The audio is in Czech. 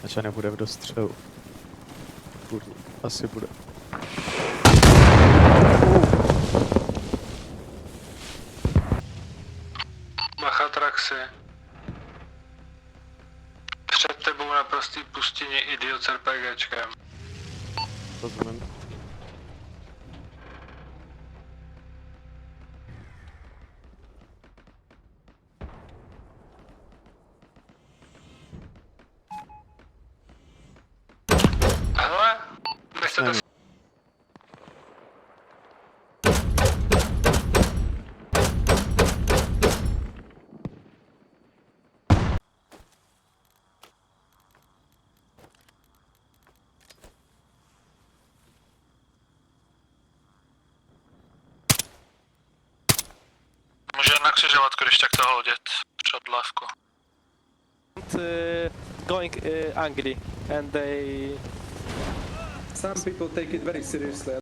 Ača nebude v dostřelu. Asi bude. Bacha Traxi. Před tebou na prostý pustině idiot s RPGčkem. Rozumím. Hele, nechte to. Může na křižovatku, když tak toho hodit před lávku. Going angry and they Some people take it very seriously.